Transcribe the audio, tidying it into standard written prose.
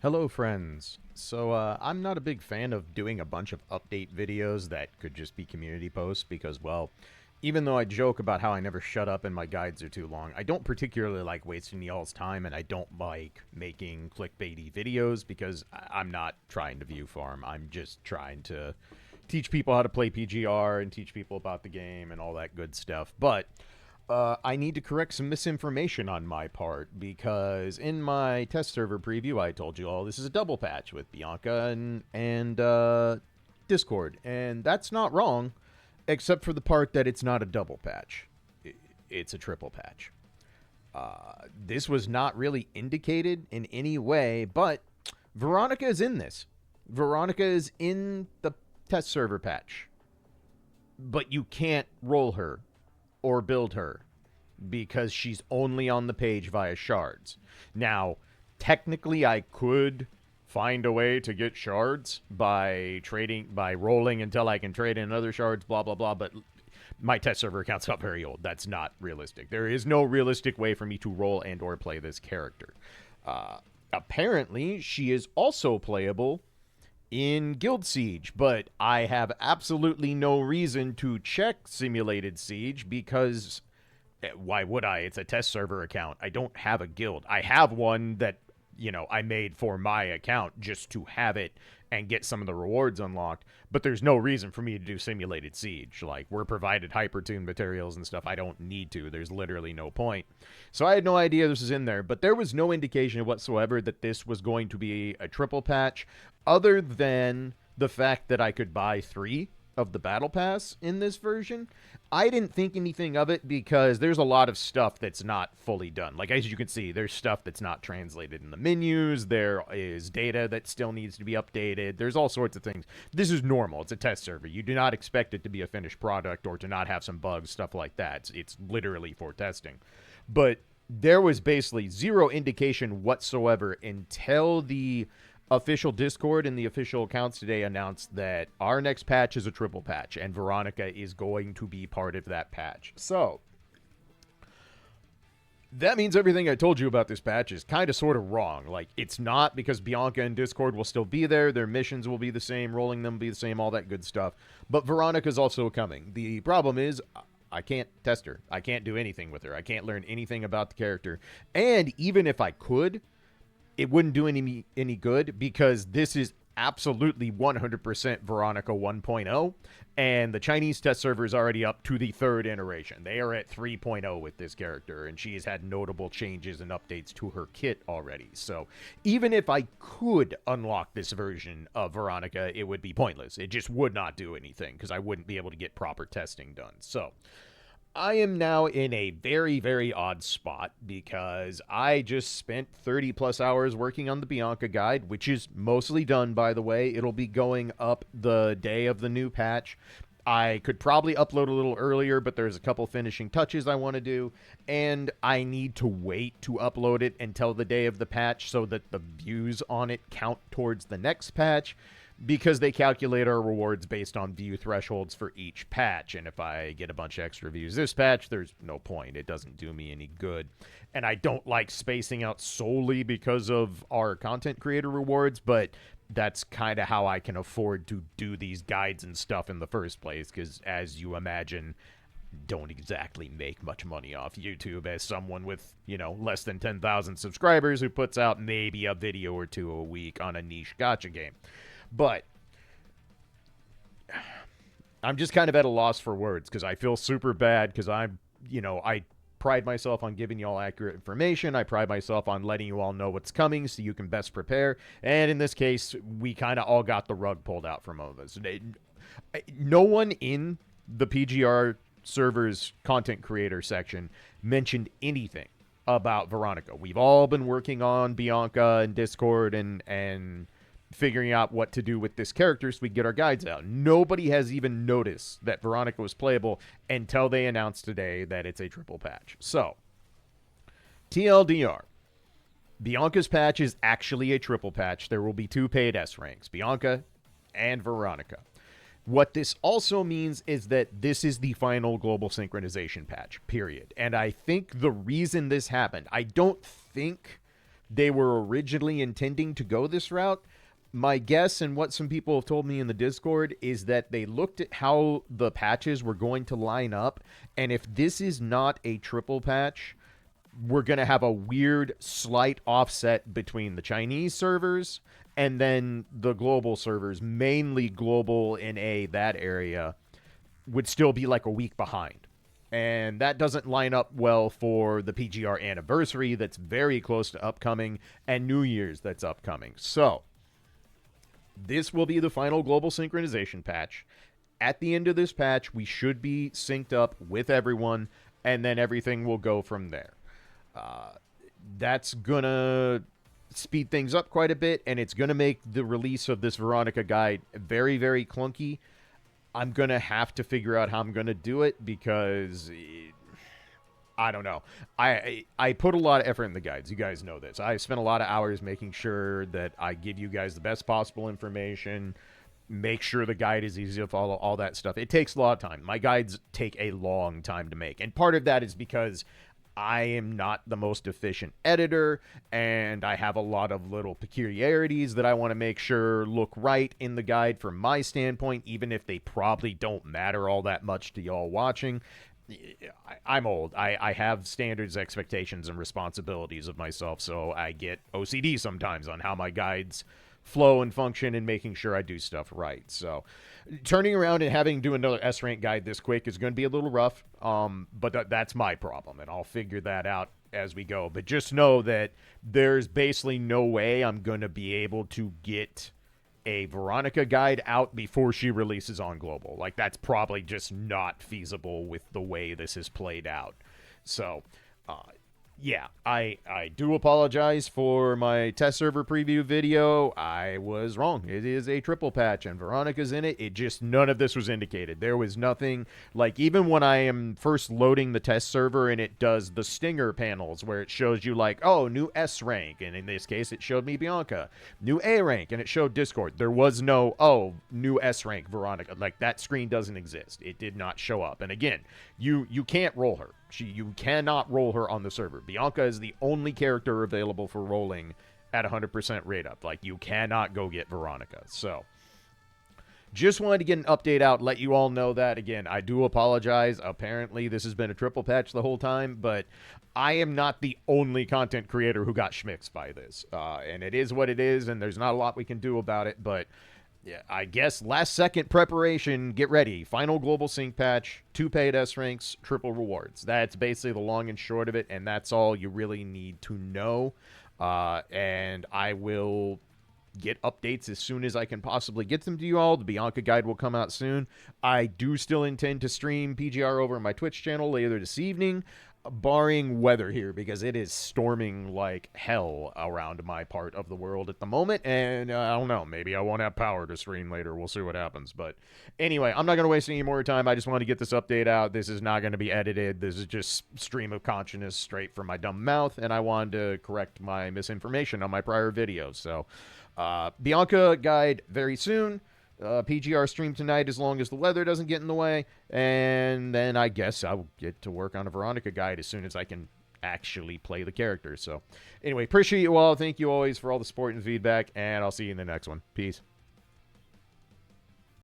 Hello, friends. So, I'm not a big fan of doing a bunch of update videos that could just be community posts because, well, even though I joke about how I never shut up and my guides are too long, I don't particularly like wasting y'all's time and I don't like making clickbaity videos because I'm not trying to view farm. I'm just trying to teach people how to play PGR and teach people about the game and all that good stuff. But I need to correct some misinformation on my part because in my test server preview, I told you all this is a double patch with Bianca and Discord, and that's not wrong, except for the part that it's not a double patch; it's a triple patch. This was not really indicated in any way, but Veronica is in this. Veronica is in the test server patch, but you can't roll her or build her because she's only on the page via shards. Now, technically, I could find a way to get shards by rolling until I can trade in other shards, blah blah blah, but my test server account's not very old. That's not realistic. There is no realistic way for me to roll and or play this character. Apparently, she is also playable in Guild Siege, but I have absolutely no reason to check Simulated Siege because why would I? It's a test server account. I don't have a guild. I have one that, I made for my account just to have it and get some of the rewards unlocked, but there's no reason for me to do Simulated Siege. Like, we're provided hypertune materials and stuff. I don't need to. There's literally no point. So I had no idea this was in there, but there was no indication whatsoever that this was going to be a triple patch other than the fact that I could buy 3 of the battle pass in this version. I didn't think anything of it because there's a lot of stuff that's not fully done. Like, as you can see, there's stuff that's not translated in the menus. There is data that still needs to be updated. There's all sorts of things. This is normal. It's a test server. You do not expect it to be a finished product or to not have some bugs, stuff like that. It's literally for testing. But there was basically zero indication whatsoever until the official Discord and the official accounts today announced that our next patch is a triple patch, and Veronica is going to be part of that patch. So, that means everything I told you about this patch is kind of sort of wrong. Like, it's not, because Bianca and Discord will still be there, their missions will be the same, rolling them will be the same, all that good stuff. But Veronica's also coming. The problem is, I can't test her. I can't do anything with her. I can't learn anything about the character. And even if I could, it wouldn't do any good because this is absolutely 100% Veronica 1.0, and the Chinese test server is already up to the 3rd iteration. They are at 3.0 with this character, and she has had notable changes and updates to her kit already. So even if I could unlock this version of Veronica, it would be pointless. It just would not do anything because I wouldn't be able to get proper testing done. So I am now in a very, very odd spot because I just spent 30 plus hours working on the Bianca guide, which is mostly done, by the way. It'll be going up the day of the new patch. I could probably upload a little earlier, but there's a couple finishing touches I want to do, and I need to wait to upload it until the day of the patch so that the views on it count towards the next patch, because they calculate our rewards based on view thresholds for each patch. And if I get a bunch of extra views this patch, there's no point. It doesn't do me any good. And I don't like spacing out solely because of our content creator rewards, but that's kind of how I can afford to do these guides and stuff in the first place, because as you imagine, don't exactly make much money off YouTube as someone with, less than 10,000 subscribers who puts out maybe a video or two a week on a niche gacha game. But I'm just kind of at a loss for words because I feel super bad because I pride myself on giving you all accurate information. I pride myself on letting you all know what's coming so you can best prepare. And in this case, we kind of all got the rug pulled out from all of us. No one in the PGR server's content creator section mentioned anything about Veronica. We've all been working on Bianca and Discord and figuring out what to do with this character so we get our guides out. Nobody has even noticed that Veronica was playable until they announced today that it's a triple patch. So, TLDR. Bianca's patch is actually a triple patch. There will be 2 paid S ranks, Bianca and Veronica. What this also means is that this is the final global synchronization patch, period. And I think the reason this happened, I don't think they were originally intending to go this route. My guess, and what some people have told me in the Discord, is that they looked at how the patches were going to line up, and if this is not a triple patch, we're going to have a weird slight offset between the Chinese servers and then the global servers, mainly global in that area, would still be like a week behind. And that doesn't line up well for the PGR anniversary that's very close to upcoming and New Year's that's upcoming. So this will be the final global synchronization patch. At the end of this patch, we should be synced up with everyone, and then everything will go from there. That's going to speed things up quite a bit, and it's going to make the release of this Veronica guide very, very clunky. I'm going to have to figure out how I'm going to do it because I don't know. I put a lot of effort in the guides. You guys know this. I spent a lot of hours making sure that I give you guys the best possible information, make sure the guide is easy to follow, all that stuff. It takes a lot of time. My guides take a long time to make, and part of that is because I am not the most efficient editor, and I have a lot of little peculiarities that I want to make sure look right in the guide from my standpoint, even if they probably don't matter all that much to y'all watching. I'm old. I have standards, expectations, and responsibilities of myself, so I get OCD sometimes on how my guides flow and function and making sure I do stuff right. So turning around and having to do another S-rank guide this quick is going to be a little rough, but that's my problem, and I'll figure that out as we go. But just know that there's basically no way I'm going to be able to get a Veronica guide out before she releases on global. Like, that's probably just not feasible with the way this is played out. So yeah, I do apologize for my test server preview video. I was wrong. It is a triple patch, and Veronica's in it. It just, none of this was indicated. There was nothing, like, even when I am first loading the test server and it does the stinger panels where it shows you, like, oh, new S rank, and in this case, it showed me Bianca. New A rank, and it showed Discord. There was no, oh, new S rank Veronica. Like, that screen doesn't exist. It did not show up. And again, you can't roll her. You cannot roll her on the server. Bianca is the only character available for rolling at 100% rate up. Like, you cannot go get Veronica. So, just wanted to get an update out, let you all know that. Again, I do apologize. Apparently, this has been a triple patch the whole time, but I am not the only content creator who got schmixed by this. And it is what it is, and there's not a lot we can do about it, but yeah, I guess last second preparation, get ready. Final global sync patch, 2 paid S ranks, triple rewards. That's basically the long and short of it, and that's all you really need to know. And I will get updates as soon as I can possibly get them to you all. The Bianca guide will come out soon. I do still intend to stream PGR over on my Twitch channel later this evening, barring weather here, because it is storming like hell around my part of the world at the moment, and I don't know, maybe I won't have power to stream later. We'll see what happens. But anyway, I'm not going to waste any more time. I just wanted to get this update out. This is not going to be edited. This is just stream of consciousness straight from my dumb mouth, and I wanted to correct my misinformation on my prior videos. So Bianca guide very soon. PGR stream tonight as long as the weather doesn't get in the way. And then I guess I'll get to work on a Veronica guide as soon as I can actually play the character. So anyway, appreciate you all. Thank you always for all the support and feedback. And I'll see you in the next one. Peace.